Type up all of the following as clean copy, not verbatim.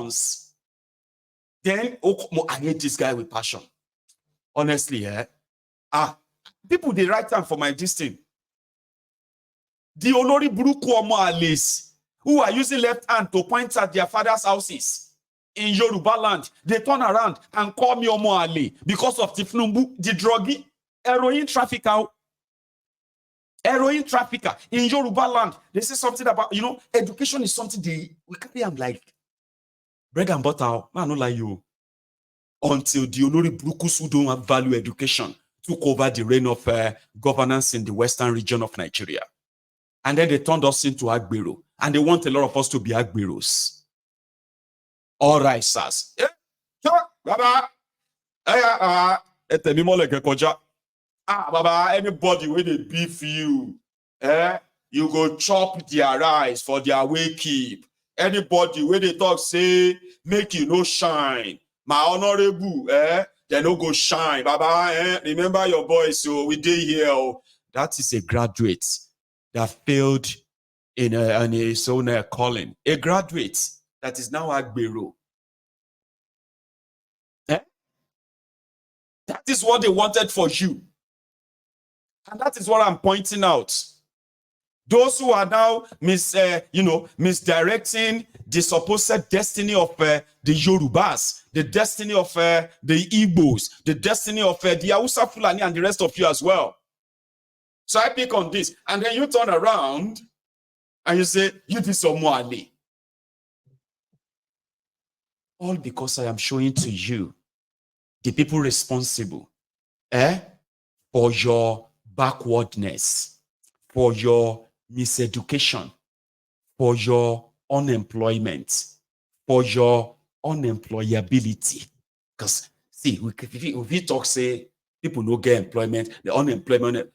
comes, then I hate this guy with passion. Honestly, people they write time for my distance. The Olori Buruku Omo Ales who are using left hand to point at their father's houses in Yoruba land, they turn around and call me Omo Ale because of Tinubu, the druggie, heroin trafficker. Heroin trafficker in Yoruba land. They say something about, education is something we carry them like bread and butter. Man, not like you. Until the Olori Burukus who don't have value education took over the reign of governance in the western region of Nigeria. And then they turned us into Agbero. And they want a lot of us to be Agberos. All right, sirs. Baba. Baba, anybody when they beef you, you go chop their rice for their wake keep. Anybody when they talk, say, make you no shine. My honorable, they no go shine. Baba, remember your boys, so we did here. That is a graduate that failed in his own calling. A graduate that is now Agbero. That is what they wanted for you. And that is what I'm pointing out. Those who are now misdirecting the supposed destiny of the Yorubas, the destiny of the Igbos, the destiny of the Hausa Fulani and the rest of you as well. So I pick on this. And then you turn around and you say, you did some more Ali. All because I am showing to you the people responsible for your backwardness, for your miseducation, for your unemployment, for your unemployability. Because, see, if we talk, say, people no get employment, the unemployment,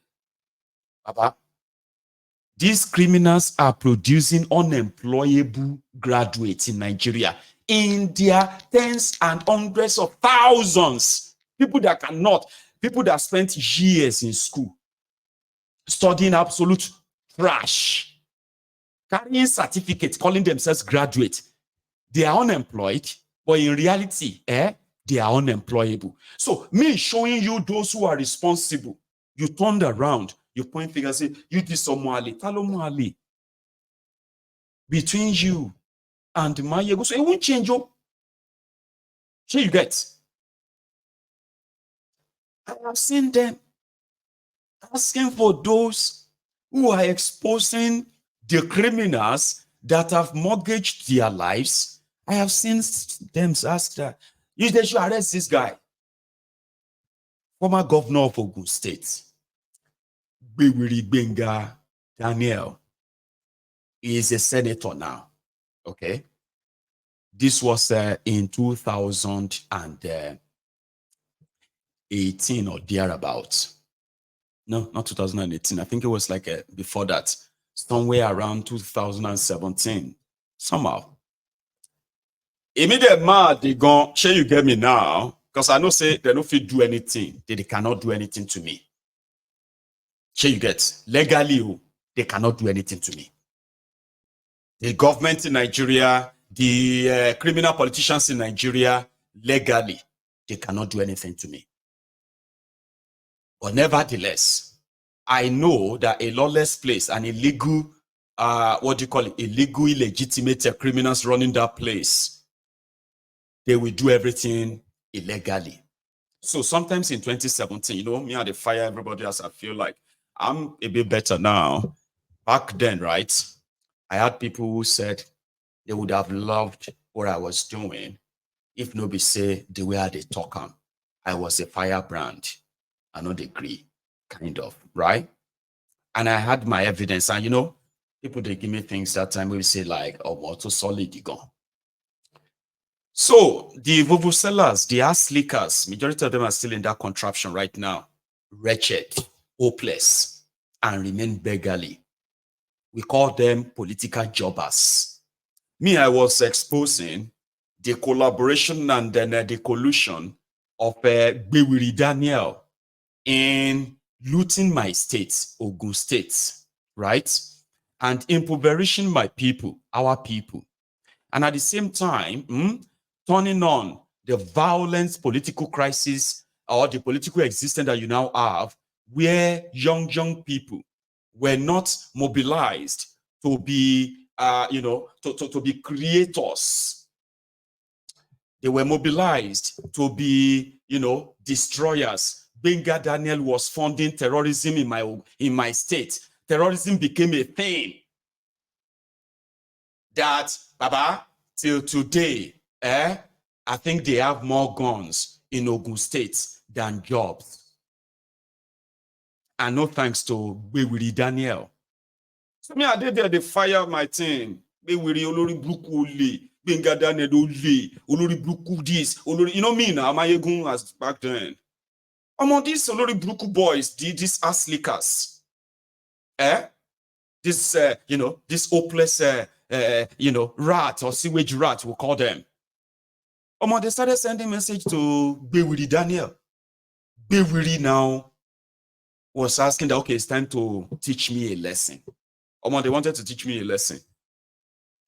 Papa, these criminals are producing unemployable graduates in Nigeria in their tens and hundreds of thousands. People that cannot, people that spent years in school studying absolute trash, carrying certificates, calling themselves graduates. They are unemployed, but in reality, they are unemployable. So me showing you those who are responsible, you turned around, you point finger and say, you did some Ali, Talo Ali. Between you and Mayego, so it won't change you. So you get. I have seen them asking for those who are exposing the criminals that have mortgaged their lives. I have seen them ask that, they should arrest this guy. Former governor of Ogun State, Bewiri Benga Daniel, is a senator now. Okay. This was in 2018 or thereabouts. No, not 2018. I think it was like before that, somewhere around 2017, somehow. Immediate man, they go, shall you get me now? Because I know say they don't fit do anything. They cannot do anything to me. Shall you get? Legally, they cannot do anything to me. The government in Nigeria, the criminal politicians in Nigeria, legally, they cannot do anything to me. But nevertheless, I know that a lawless place, an illegal, illegal, illegitimate criminals running that place, they will do everything illegally. So sometimes in 2017, me and the fire everybody else, I feel like I'm a bit better now. Back then, right? I had people who said they would have loved what I was doing if nobody say the way I they talk on. I was a firebrand. I know the agree, kind of, right? And I had my evidence. And people they give me things that time we say like, oh, what so solid you go. So the vuvuzelas, the ass slickers, majority of them are still in that contraption right now. Wretched, hopeless, and remain beggarly. We call them political jobbers. Me, I was exposing the collaboration and then the collusion of Bewiri Daniel in looting my state, Ogun State, right? And impoverishing my people, our people. and at the same time, turning on the violent political crisis or the political existence that you now have, where young people were not mobilized to be, to be creators. They were mobilized to be, destroyers. Benga Daniel was funding terrorism in my state. Terrorism became a thing that, Baba, till today, I think they have more guns in Ogun State than jobs. And no thanks to Bewiri Daniel. So me, I did there, they fire my team. Bewiri Olori Bruku Ole, Benga Daniel Ole, Olori Bruku this, Olori, you know me now, my Egun as back then. Among these Olori Bruku boys, these ass lickers, this, this hopeless, rat or sewage rat, we'll call them. They started sending message to Bewiri Daniel. Bewiri now was asking that, okay, it's time to teach me a lesson. They wanted to teach me a lesson.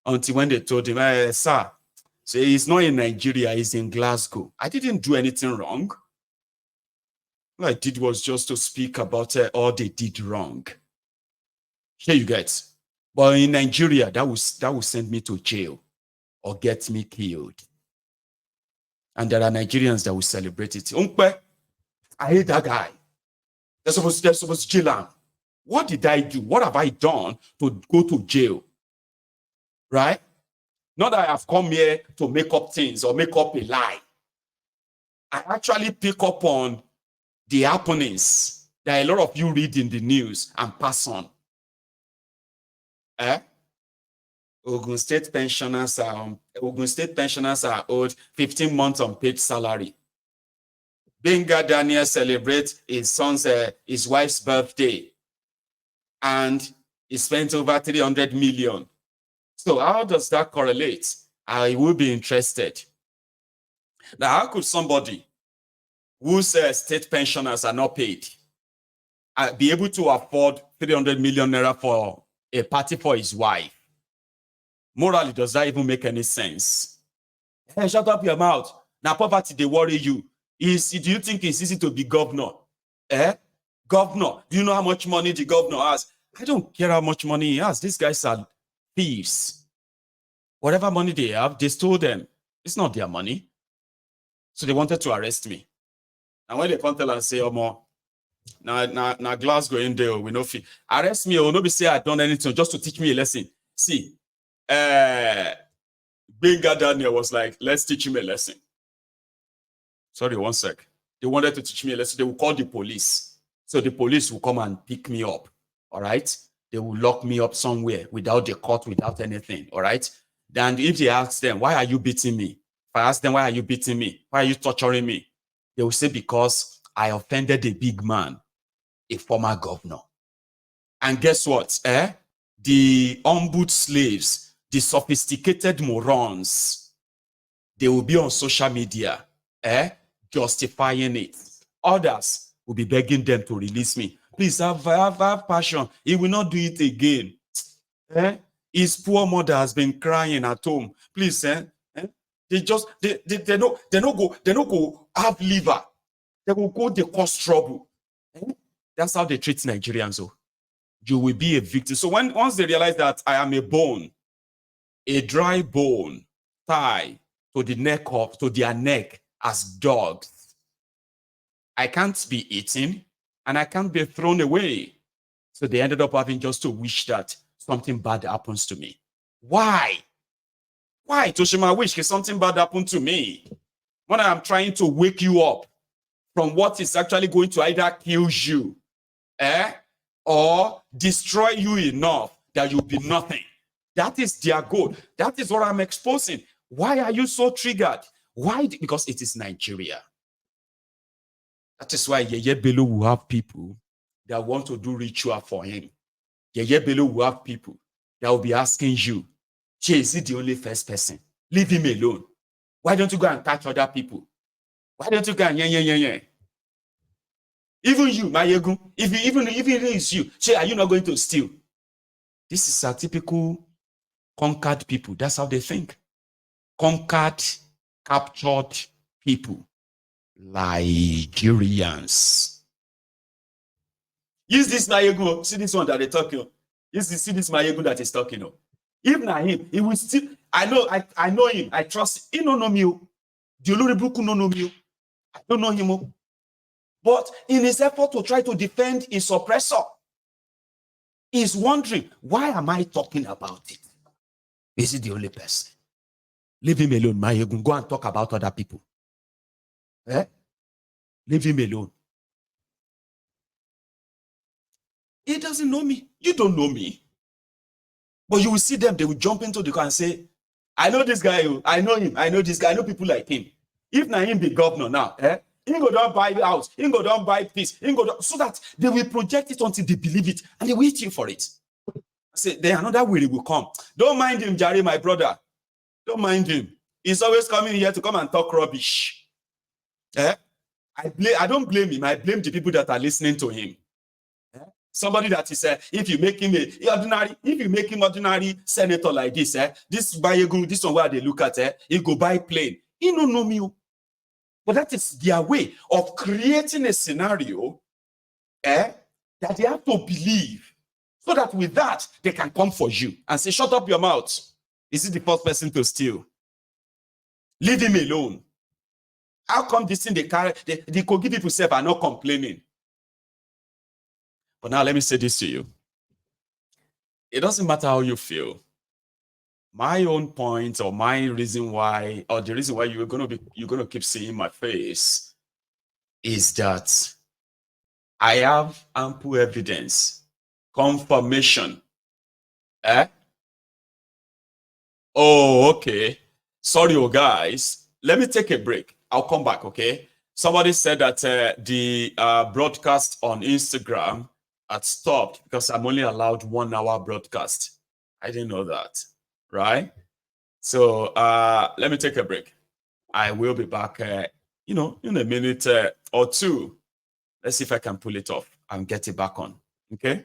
Until when they told him, sir, so he's not in Nigeria, he's in Glasgow. I didn't do anything wrong. All I did was just to speak about all they did wrong. Here you get. But in Nigeria, that will send me to jail or get me killed. And there are Nigerians that will celebrate it. I hate that guy. They're supposed to jail him. What did I do? What have I done to go to jail? Right? Not that I have come here to make up things or make up a lie. I actually pick up on the happenings that a lot of you read in the news and pass on. Ogun State pensioners are owed 15 months unpaid salary. Benga Daniel celebrates his wife's birthday, and he spent over 300 million. So how does that correlate? I will be interested. Now, how could somebody whose state pensioners are not paid be able to afford 300 million naira for a party for his wife? Morally, does that even make any sense? Hey, shut up your mouth. Now, poverty, they worry you. Do you think it's easy to be governor? Governor, do you know how much money the governor has? I don't care how much money he has. These guys are thieves. Whatever money they have, they stole them. It's not their money. So they wanted to arrest me. And when they come tell and say, now Glasgow in there, we no fee. Arrest me or nobody say I done anything just to teach me a lesson. See, Benga Daniel was like, let's teach him a lesson. Sorry, one sec. They wanted to teach me a lesson. They will call the police. So the police will come and pick me up. All right? They will lock me up somewhere without the court, without anything. All right? Then if they ask them, why are you beating me? If I ask them, why are you beating me? Why are you torturing me? They will say, because I offended a big man, a former governor. And guess what? The humbled slaves, the sophisticated morons, they will be on social media, justifying it. Others will be begging them to release me. Please have passion. He will not do it again. His poor mother has been crying at home. Please, they don't go have liver. They will go, they cause trouble. That's how they treat Nigerians. So you will be a victim. So once they realize that I am a bone, a dry bone tie to their neck as dogs, I can't be eaten and I can't be thrown away. So they ended up having just to wish that something bad happens to me. Why? Why, Toshima, wish something bad happened to me when I am trying to wake you up from what is actually going to either kill you, or destroy you enough that you'll be nothing. That is their goal. That is what I'm exposing. Why are you so triggered? Why? Because it is Nigeria. That is why Yeye Bello will have people that want to do ritual for him. Yeye Bello will have people that will be asking you, is he the only first person? Leave him alone. Why don't you go and catch other people? Why don't you go and Even you, Mayegu, even if it is you, are you not going to steal? This is a typical conquered people. That's how they think. conquered, captured people, Nigerians. Use this Mayegu. See this one that they talking. See this Mayegu that is talking. If not him, he will still. I know him. I trust. He don't know me. The Oloribuku no know me. I don't know him. But in his effort to try to defend his oppressor, he's wondering, why am I talking about it? Is he the only person? Leave him alone, Mayegu. Go and talk about other people. Leave him alone. He doesn't know me. You don't know me. But you will see them, they will jump into the car and say, I know this guy, I know him, I know this guy, I know people like him. If na him be governor now, he go down buy the house, he go down buy peace, he go down, so that they will project it until they believe it and they will hit you for it. Say, then another way will come. Don't mind him, Jerry, my brother. Don't mind him. He's always coming here to come and talk rubbish. I don't blame him. I blame the people that are listening to him. Somebody that is, if you make him ordinary senator like this, this Bayegu, this one where they look at, he go buy plane. He don't know me. But that is their way of creating a scenario that they have to believe, so that with that, they can come for you and say, shut up your mouth. Is he the first person to steal? Leave him alone. How come this thing they carry, the Kogi people self are not complaining? But now let me say this to you. It doesn't matter how you feel. My own point, or my reason why, or the reason why you're gonna keep seeing my face, is that I have ample evidence, confirmation. Oh, okay. Sorry, guys. Let me take a break. I'll come back, okay? Somebody said that the broadcast on Instagram had stopped because I'm only allowed 1 hour broadcast. I didn't know that, right? So let me take a break. I will be back, in a minute or two. Let's see if I can pull it off and get it back on, okay?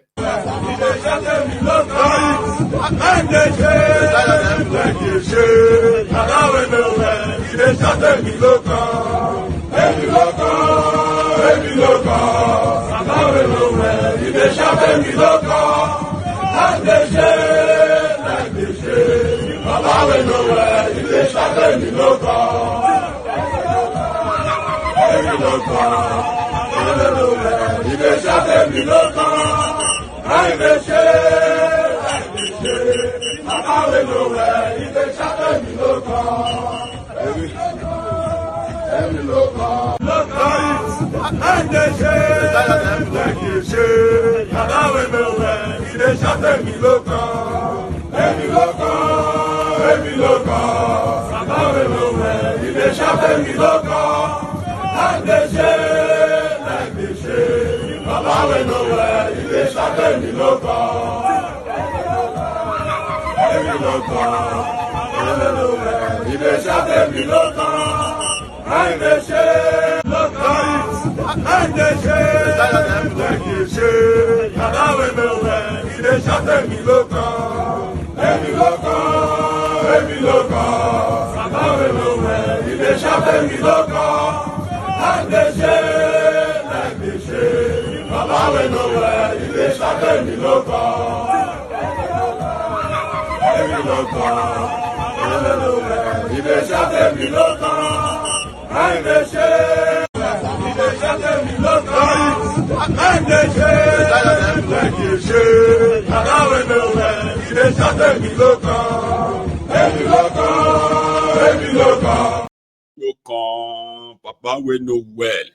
Papa we know well.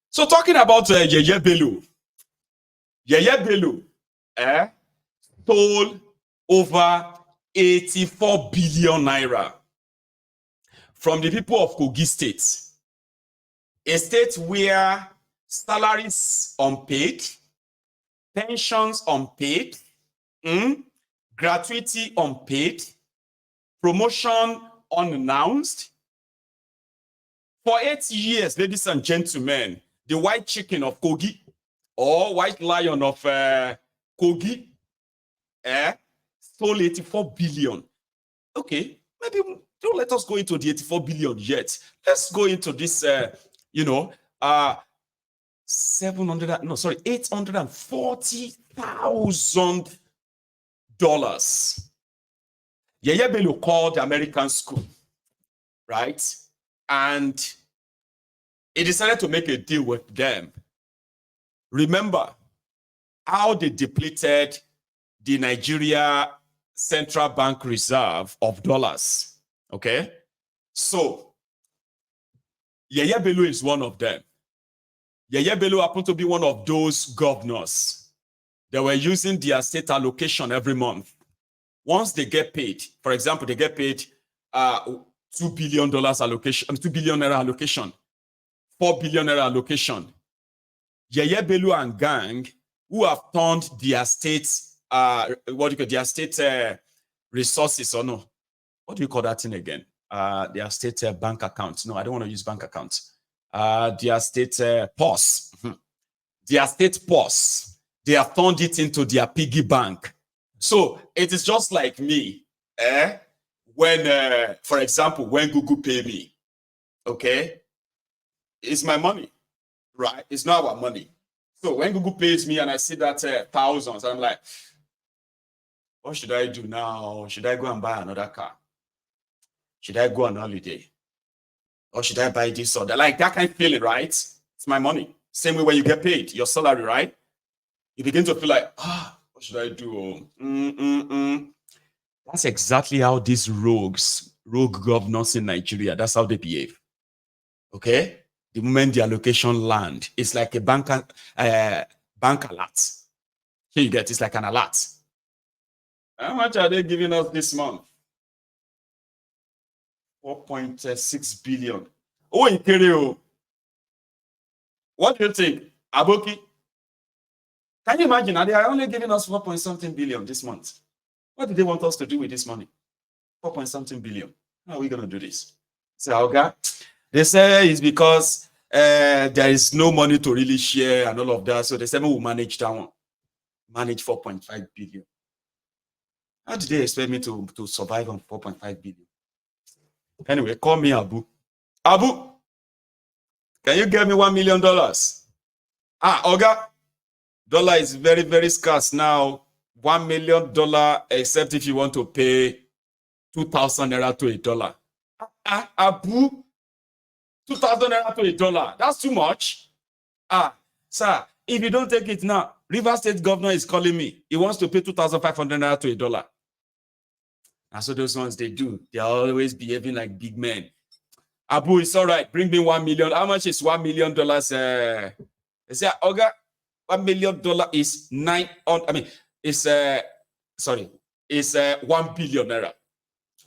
So talking about Yeye Bello. Yeye Bello stole over 84 billion naira from the people of Kogi State, a state where salaries unpaid, pensions unpaid, gratuity unpaid, promotion unannounced. For 8 years, ladies and gentlemen, the white chicken of Kogi, or white lion of Kogi, stole 84 billion. Okay, maybe don't let us go into the 84 billion yet. Let's go into this, $840,000. Yeye Bello called the American school, right? And he decided to make a deal with them. Remember how they depleted the Nigeria Central Bank reserve of dollars. Okay? So, Yeye Bello is one of them. Yeye Bello happened to be one of those governors that were using their state allocation every month. Once they get paid, for example, they get paid $2 billion allocation, $2 billion allocation, $4 billion allocation. Yeye Bello and gang who have turned their state's their state resources or no, what do you call that thing again? Their state bank accounts. No, I don't want to use bank accounts. Their state POS. Their state POS. They have turned it into their piggy bank. So it is just like me. When, for example, when Google pay me, okay, it's my money, right? It's not our money. So when Google pays me and I see that thousands, I'm like, what should I do now? Should I go and buy another car? Should I go on holiday? Or should I buy this or that? Like that kind of feeling, right? It's my money. Same way when you get paid, your salary, right? You begin to feel like, what should I do? That's exactly how these rogue governors in Nigeria, that's how they behave. Okay? The moment the allocation land, it's like a bank alert. Here you get, it's like an alert. How much are they giving us this month? 4.6 billion. Oh, Ikereo. What do you think? Aboki? Can you imagine? They are only giving us 4.something billion this month. What do they want us to do with this money? 4.something billion. How are we going to do this? So, okay. They say it's because there is no money to really share and all of that. So they say we'll manage that one. Manage 4.5 billion. How did they expect me to survive on 4.5 billion? Anyway, call me Abu. Abu, can you get me $1 million? Oga, dollar is very, very scarce now. $1 million, except if you want to pay 2,000 naira to $1. Abu, 2,000 naira to $1. That's too much. Sir, if you don't take it now, River State governor is calling me. He wants to pay 2,500 naira to $1. And so those ones they do. They are always behaving like big men. Abu, it's all right. Bring me $1 million. How much is $1 million? They say, Oga, $1 million is it's 1 billion naira.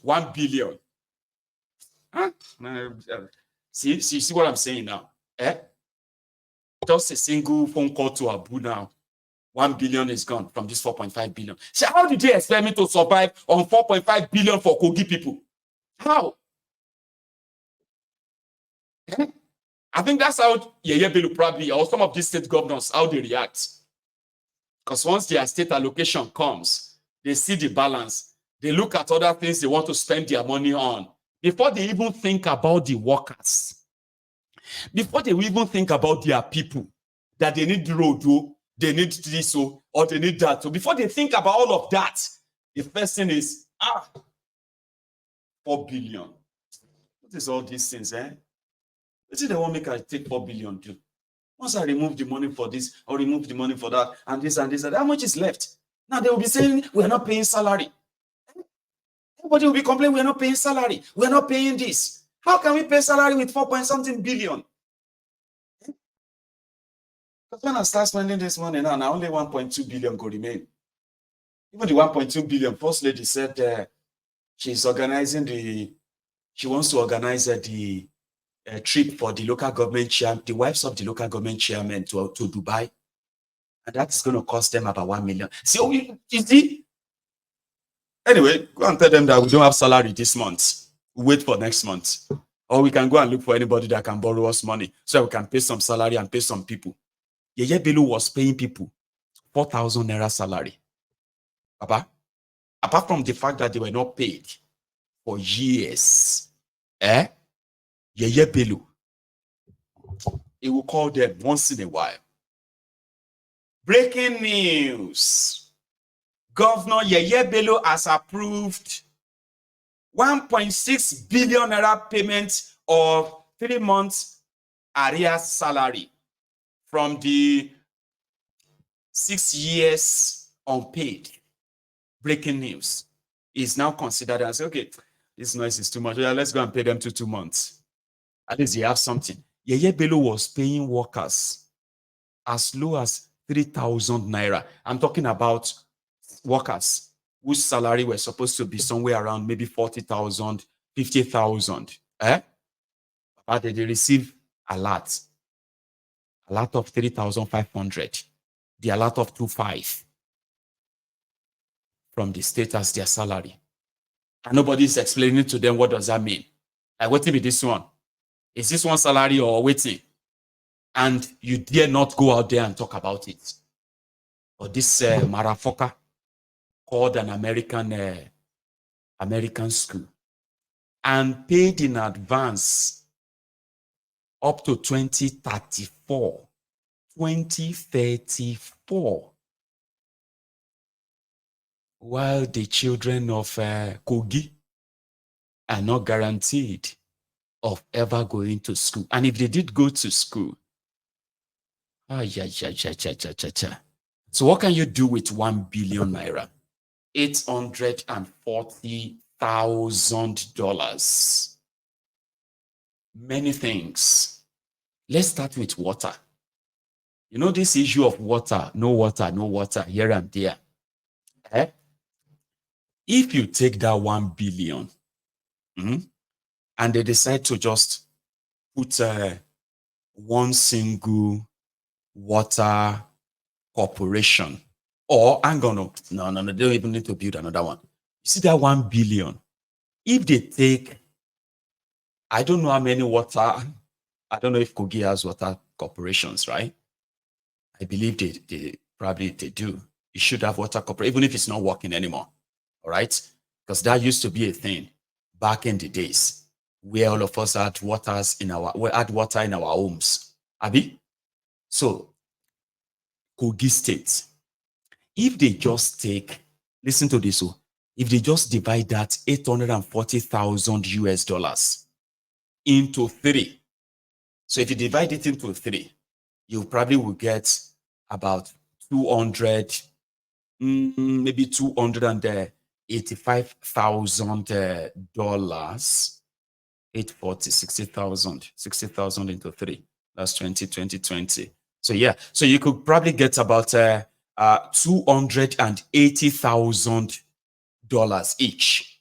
1 billion. Huh? See what I'm saying now? Just a single phone call to Abu now. 1 billion is gone from this 4.5 billion. So how did they expect me to survive on 4.5 billion for Kogi people? How? I think that's how Yeye Bello probably, or some of these state governors, how they react. Because once their state allocation comes, they see the balance. They look at other things they want to spend their money on before they even think about the workers. Before they even think about their people, that they need road, they need this, or they need that. So before they think about all of that, the first thing is, 4 billion. What is all these things, Is it the one make I take 4 billion too? Once I remove the money for this, or remove the money for that, and this and this, and how much is left? Now they will be saying, we're not paying salary. Everybody will be complaining, we're not paying salary. We're not paying this. How can we pay salary with 4.something billion? Because when I start spending this money now only 1.2 billion go remain. Even the 1.2 billion, first lady said she wants to organize the trip for the local government chairman, the wives of the local government chairman to Dubai. And that's going to cost them about 1 million. See, you see? Anyway, go and tell them that we don't have salary this month. Wait for next month. Or we can go and look for anybody that can borrow us money so we can pay some salary and pay some people. Yeye Bello was paying people 4,000 naira salary. Papa, apart from the fact that they were not paid for years. Yeye Bello, he will call them once in a while. Breaking news. Governor Yeye Bello has approved 1.6 billion naira payment of 3 months arrears salary from the 6 years unpaid. Breaking news is now considered as, okay, this noise is too much. Yeah, let's go and pay them 2 months. At least you have something. Yeye Bello was paying workers as low as 3,000 naira. I'm talking about workers whose salary was supposed to be somewhere around maybe 40,000, 50,000. But they receive a lot of 3,500. The a lot of 2.5 from the state as their salary. And nobody's explaining to them what does that mean. Like, what will be this one? Is this one salary or waiting? And you dare not go out there and talk about it. Or this marafoka called an American school and paid in advance up to 2034. 2034. While the children of Kogi are not guaranteed of ever going to school. And if they did go to school, so what can you do with 1 billion naira? $840,000. Many things. Let's start with water. You know this issue of water, no water, here and there. If you take that 1 billion and they decide to just put one single water corporation, or hang on, no, they don't even need to build another one. You see that 1 billion, if they take, I don't know how many water, I don't know if Kogi has water corporations, right? I believe they probably do. You should have water corporation, even if it's not working anymore. All right? Because that used to be a thing back in the days where all of us had water in our homes. Abi? So, Kogi State, if they just take, listen to this, if they just divide that 840,000 US dollars into 3, so if you divide it into 3, you probably will get about 200, maybe $285,000. 840, 60,000 into 3. That's 20. So yeah, so you could probably get about $280,000 each.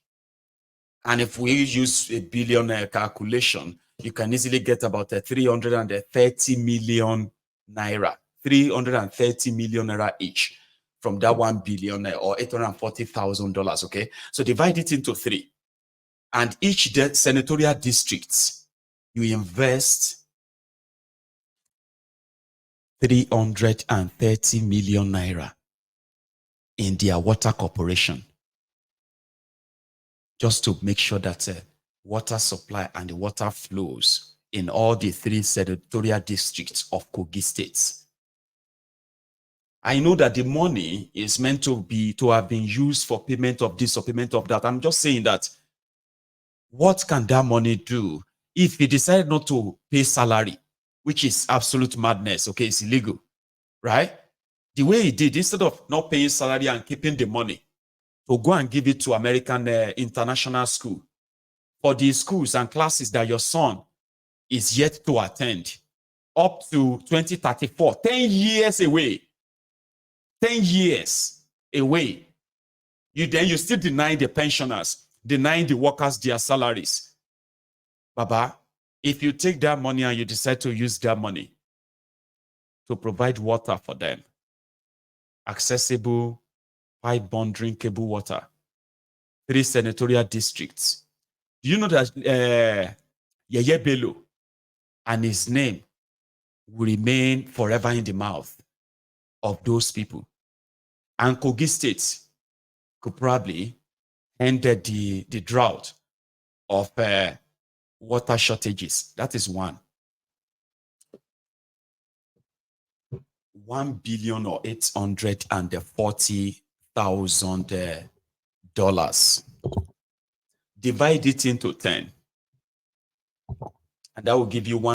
And if we use a billion calculation, you can easily get about 330 million naira. 330 million naira each from that 1 billion or $840,000. Okay, so divide it into 3. And each senatorial district, you invest 330 million naira in their water corporation, just to make sure that water supply and the water flows in all the 3 senatorial districts of Kogi State. I know that the money is meant to have been used for payment of this or payment of that. I'm just saying that, what can that money do if he decided not to pay salary, which is absolute madness? Okay, it's illegal, right? The way he did, instead of not paying salary and keeping the money, to go and give it to American international school for the schools and classes that your son is yet to attend up to 2034, 10 years away. 10 years away. You still deny the pensioners, denying the workers their salaries. Baba, if you take that money and you decide to use that money to provide water for them, accessible, pipe-borne drinkable water, 3 senatorial districts, do you know that Yeye Bello and his name will remain forever in the mouth of those people? And Kogi State could probably end the drought of water shortages. That is one. 1 billion or $840,000. Divide it into 10, and that will give you